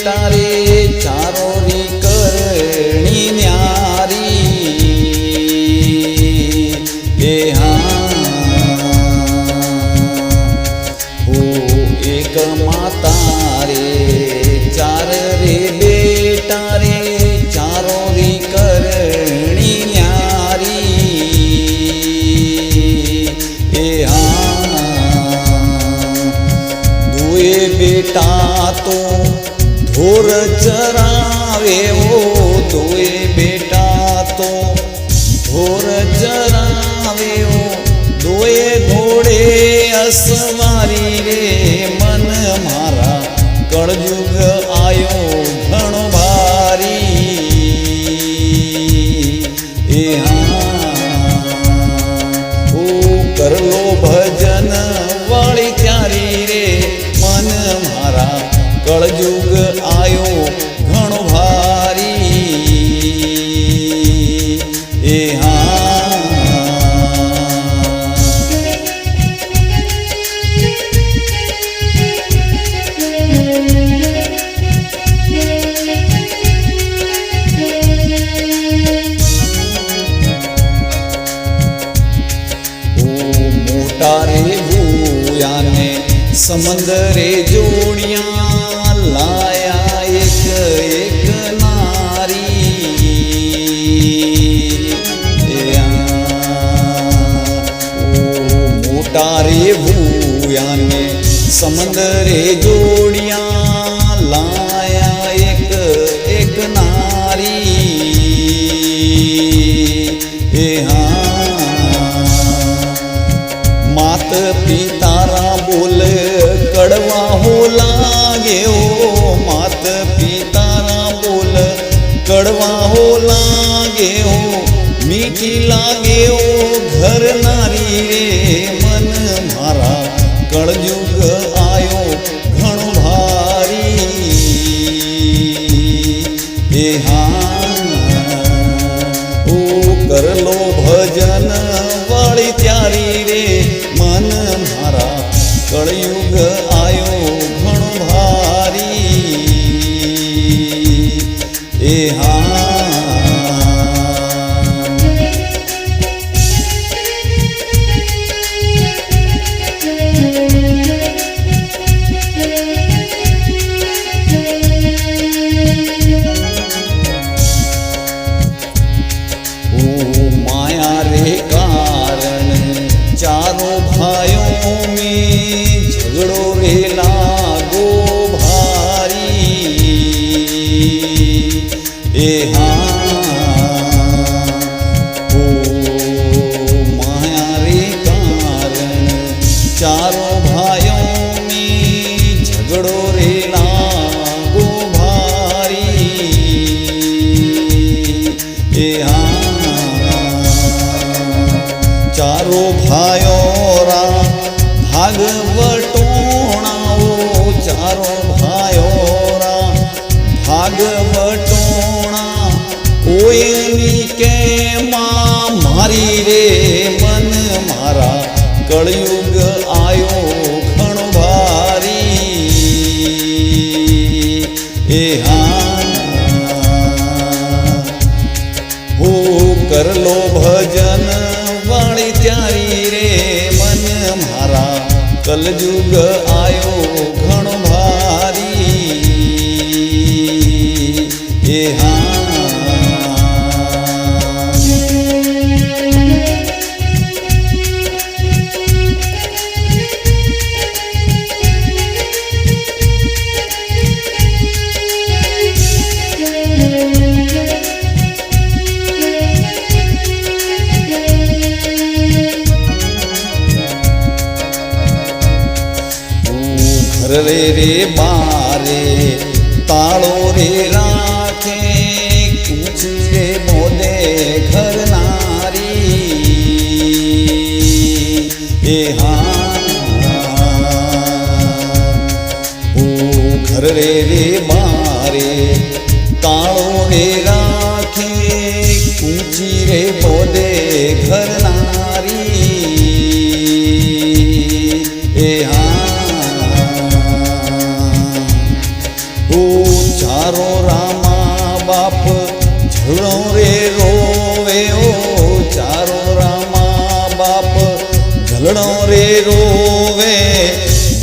बेटा रे चारो री करणी न्यारी ए हाँ हो एक माता रे चार रे बेटा रे चारो री करणी न्यारी ए हाँ दुए बेटा तो धोर चरावे ओ दोए बेटा तो धोर चरावे ओ दोए घोड़े असवारी रे मन मारा कलयुग आयो घणो भारी ए हाँ ओ कर लो भजन वाली त्यारी रे मन मारा कलयुग आयो घणो भारी ए हाँ मोटा रे भूया ने समंदरे जोड़िया लाया एक एक नारी ओ मोटा रे भूया ने समंदरे जोड़िया लाया एक एक नारी ए हाँ मात पितारा बोल कड़वा हो लागे ओ मात पितारा बोल कड़वा हो लागे ओ मीठी लागे ओ घर नारी रे मन मारा कलयुग आयो घणो भारी ए हाँ ओ कर लो भजन वाली त्यारी रे मन मारा कलयुग आयो घणो भारी ए हाँ ओ माया रे कारण चारों भाइयों में झगड़ो रे लागो भारी ए हाँ ओ माया रे कारण चारों भाइयों में झगड़ो रे लागो भारी ए हाँ चारो भाइयों रा भाग बटोणा ओ चारो भाइयों रा भाग बटोणा ओयनी के माँ मारी रे मन मारा कलयुग आयो घणो भारी ए हाँ हो कर लो भजन वाली त्यारी रे मन मारा कलयुग आयो घणो भारी ए हाँ घर रे बारे तालो रे राखे कुछ रे मोदे घर नारी ए हाँ ओ घर रे बारे तालो रे राखे कुची रे मोदे घर नारी ए हाँ ચારો રામા બાપ ઝળો રે રોવે ઓ ચારો રામા બાપ ઝલડો રે રોવે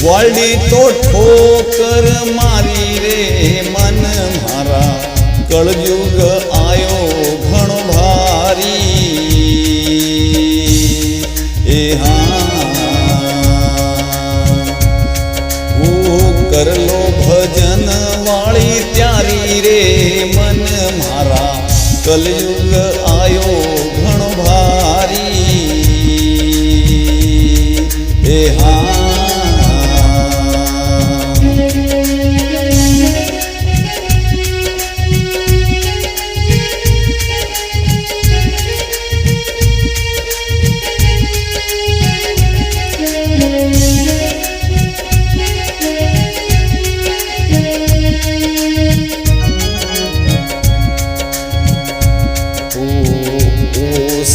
વાલડી તો ઠોકર મારી રે મન મારા કળયુગ આયો ઘણો ભારી એ કરલો ભજન વાળી ત્યારી રે મન મારા કલયુગ આયો ઘણો ભારી એ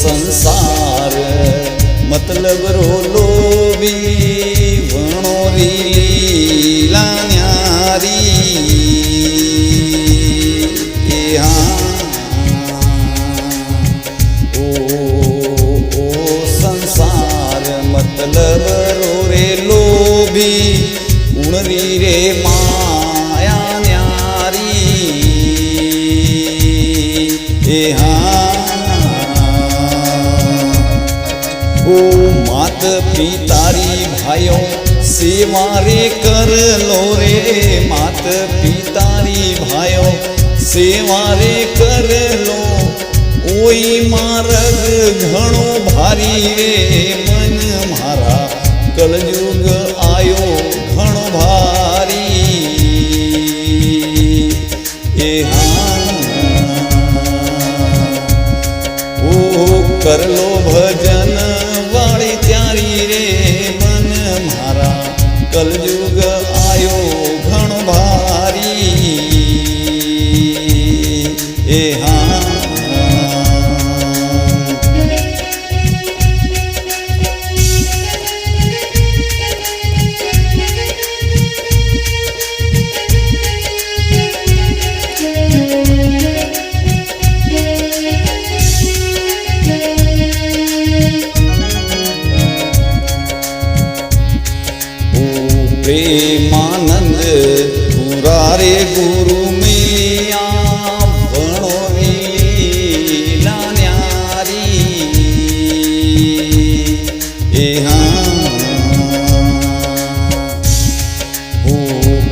સંસાર મતલબ રોલોવી વણોરી લીલા ન્યારી એ ઓ સંસાર મતલબ રો રે લોભી ઉણરી રે માયા ન્યારી એ ઓ માત પિતારી ભાઈઓ સેવા રે કર લો રે માત પિતારી ભાઈઓ સેવા રે કર લો ઓઈ માર્ગ ઘણો ભારી રે મન મારા કલયુગ આયો ઘણો ભારી એ ઓ કરલો ભજન વાળી ત્યારી રે મન મારા કલયુગ આયો ઘણો ભારી એ પ્રેમાનંદ પુરારે ગુરુ મિયા ભણો લીલા ન્યારી એ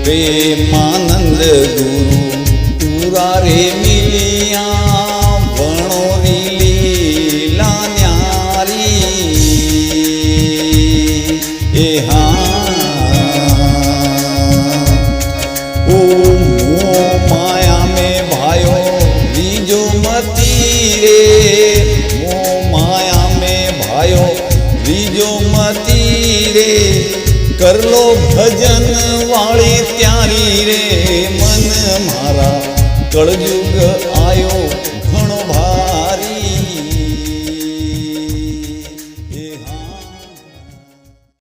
પ્રેમાનંદ ગુરુ પુરારે મિયા ભણો લીલા ન્યારી એ माया में भायो लीजो मती रे मो माया में भायो लीजो मती रे कर लो भजन वाली त्यारी रे मन मारा कलयुग आयो घणो भारी।